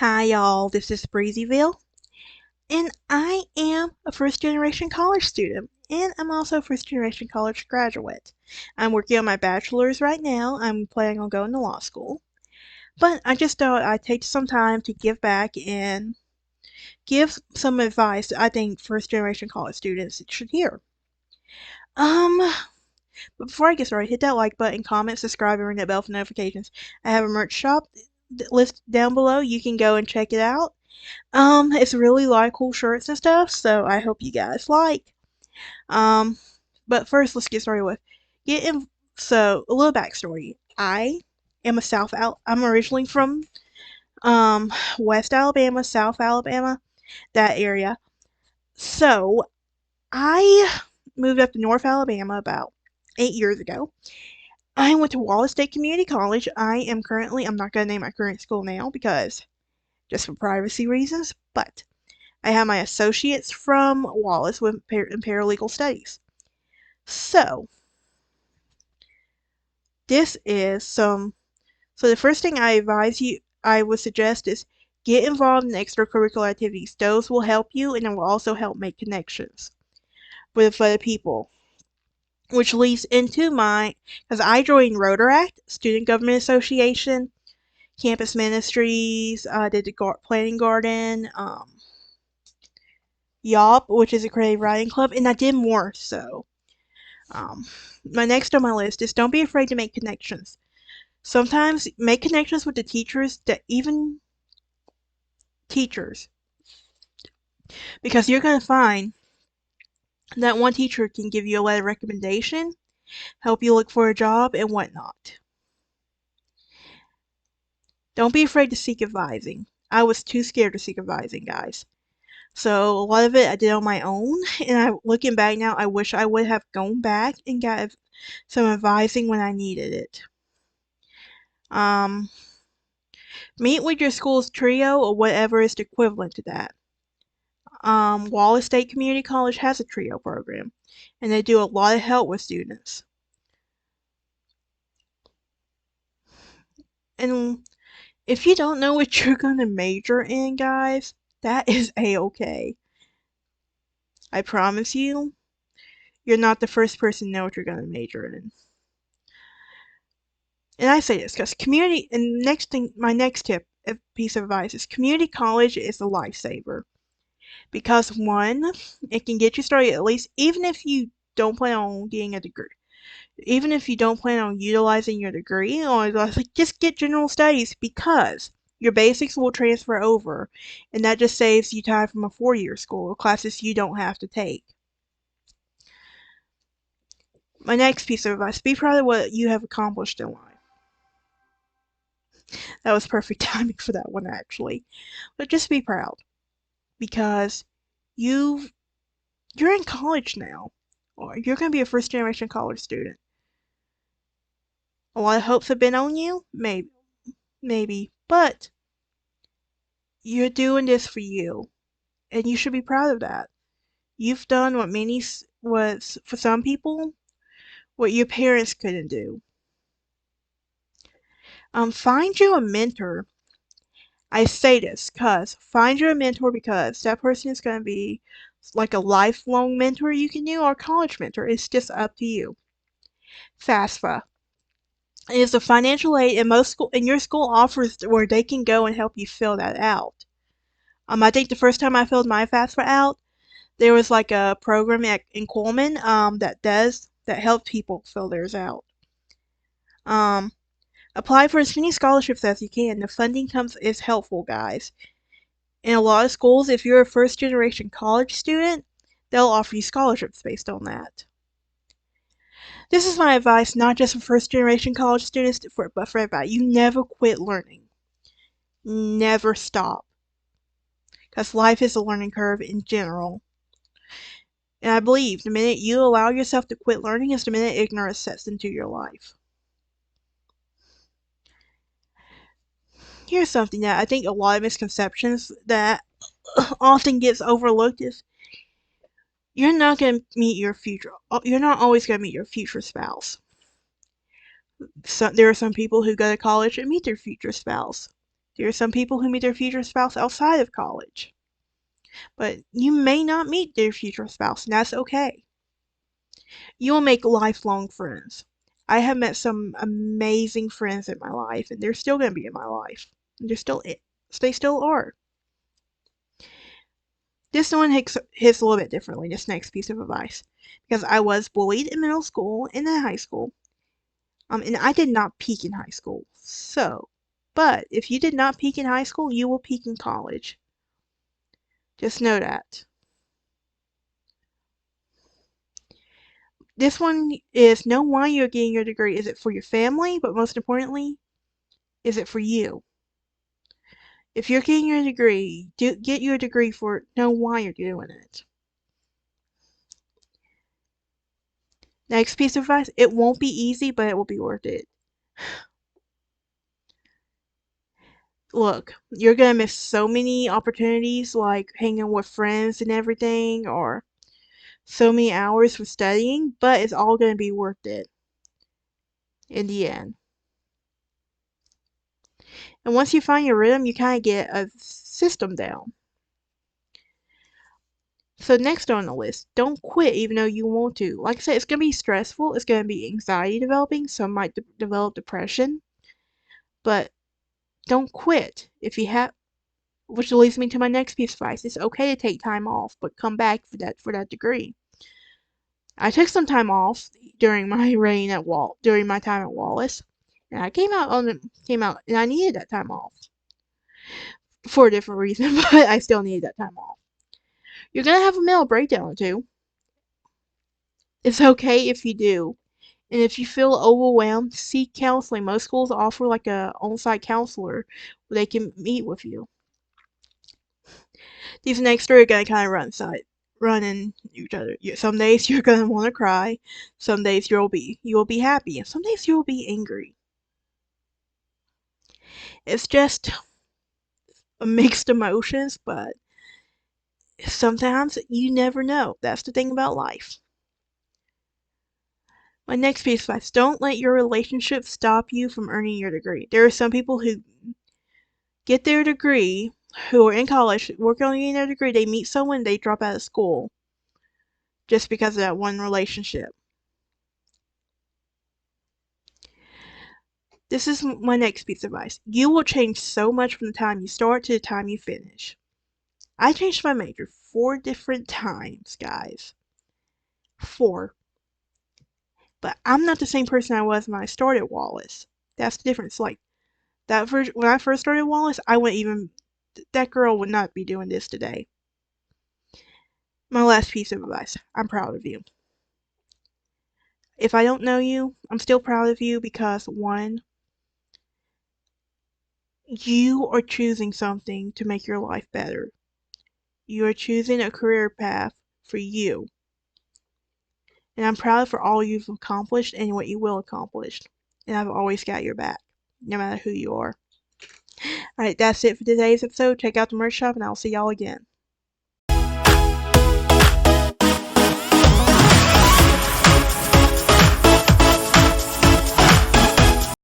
Hi, y'all. This is Breezyville, and I am a first generation college student, and I'm also a first generation college graduate. I'm working on my bachelor's right now. I'm planning on going to law school, but I just thought I'd take some time to give back and give some advice that I think first generation college students should hear. Um, but before I get started, hit that like button, comment, subscribe, and ring that bell for notifications. I have a merch shop list down below. You can go and check it out. It's really a lot of cool shirts and stuff, so I hope you guys like. Um, but first, let's get started with getting. So, a little backstory. I'm originally from West Alabama, South Alabama, that area. So, I moved up to North Alabama about 8 years ago. I went to Wallace State Community College. I'm not going to name my current school now because just for privacy reasons, but I have my associates from Wallace in Paralegal Studies. So, this is some. So, the first thing I would suggest is get involved in extracurricular activities. Those will help you and it will also help make connections with other people. Which leads into because I joined Rotaract, Student Government Association, Campus Ministries, did the Planning Garden, YOP, which is a creative writing club, and I did more so. Um, my next on my list is don't be afraid to make connections. Sometimes make connections with the teachers that even teachers, because you're going to find that one teacher can give you a letter of recommendation, help you look for a job, and whatnot. Don't be afraid to seek advising. I was too scared to seek advising, guys. So a lot of it I did on my own, and looking back now, I wish I would have gone back and got some advising when I needed it. Um, Meet with your school's trio or whatever is the equivalent to that. Wallace State Community College has a trio program, and they do a lot of help with students. And if you don't know what you're going to major in, guys, that is a-okay. I promise you, you're not the first person to know what you're going to major in. And I say this because my next piece of advice is community college is a lifesaver. Because one, it can get you started at least, even if you don't plan on getting a degree. Even if you don't plan on utilizing your degree, or just get general studies because your basics will transfer over, and that just saves you time from a 4-year school, classes you don't have to take. My next piece of advice, be proud of what you have accomplished in life. That was perfect timing for that one, actually. But just be proud because you you're in college now, or you're going to be a first generation college student. A lot of hopes have been on you, maybe, but you're doing this for you, and you should be proud of that. You've done what was for some people what your parents couldn't do. Find you a mentor. I say this because find you a mentor because that person is going to be like a lifelong mentor you can do or a college mentor. It's just up to you. FAFSA. It is a financial aid and your school offers where they can go and help you fill that out. I think the first time I filled my FAFSA out, there was like a program in Coleman that helped people fill theirs out. Um, Apply for as many scholarships as you can. The funding is helpful, guys. In a lot of schools, if you're a first generation college student, they'll offer you scholarships based on that. This is my advice, not just for first generation college students, but for everybody. You never quit learning. Never stop. Because life is a learning curve in general. And I believe the minute you allow yourself to quit learning is the minute ignorance sets into your life. Here's something that I think a lot of misconceptions that often gets overlooked is you're not going to meet your future. You're not always going to meet your future spouse. There are some people who go to college and meet their future spouse. There are some people who meet their future spouse outside of college, but you may not meet their future spouse, and that's okay. You will make lifelong friends. I have met some amazing friends in my life, and they're still going to be in my life. They still are. This one hits a little bit differently, this next piece of advice, because I was bullied in middle school and in high school. And I did not peak in high school. But if you did not peak in high school, you will peak in college. Just know that. This one is know why you're getting your degree. Is it for your family? But most importantly, is it for you? If you're getting your degree, get your degree for know why you're doing it. Next piece of advice, it won't be easy, but it will be worth it. Look, you're gonna miss so many opportunities like hanging with friends and everything, or so many hours for studying, but it's all gonna be worth it in the end. And once you find your rhythm, you kind of get a system down. So next on the list, don't quit even though you want to. Like I said, it's gonna be stressful. It's gonna be anxiety developing. Some might develop depression, but don't quit. If you have, which leads me to my next piece of advice. It's okay to take time off, but come back for that degree. I took some time off during my during my time at Wallace, and I came out, and I needed that time off for a different reason, but I still needed that time off. You're gonna have a mental breakdown too. It's okay if you do. And if you feel overwhelmed, seek counseling. Most schools offer like a on-site counselor where they can meet with you. These next three are gonna kind of run in each other. Some days you're gonna want to cry. Some days you will be happy, and some days you will be angry. It's just a mixed emotions, but sometimes you never know. That's the thing about life. My next piece of advice, don't let your relationship stop you from earning your degree. There are some people who get their degree, who are in college, working on getting their degree, they meet someone, they drop out of school just because of that one relationship. This is my next piece of advice. You will change so much from the time you start to the time you finish. I changed my major 4 different times, guys. 4. But I'm not the same person I was when I started Wallace. That's the difference. Like, when I first started Wallace, that girl would not be doing this today. My last piece of advice. I'm proud of you. If I don't know you, I'm still proud of you because one, you are choosing something to make your life better. You are choosing a career path for you. And I'm proud for all you've accomplished and what you will accomplish. And I've always got your back, no matter who you are. Alright, that's it for today's episode. Check out the merch shop and I'll see y'all again.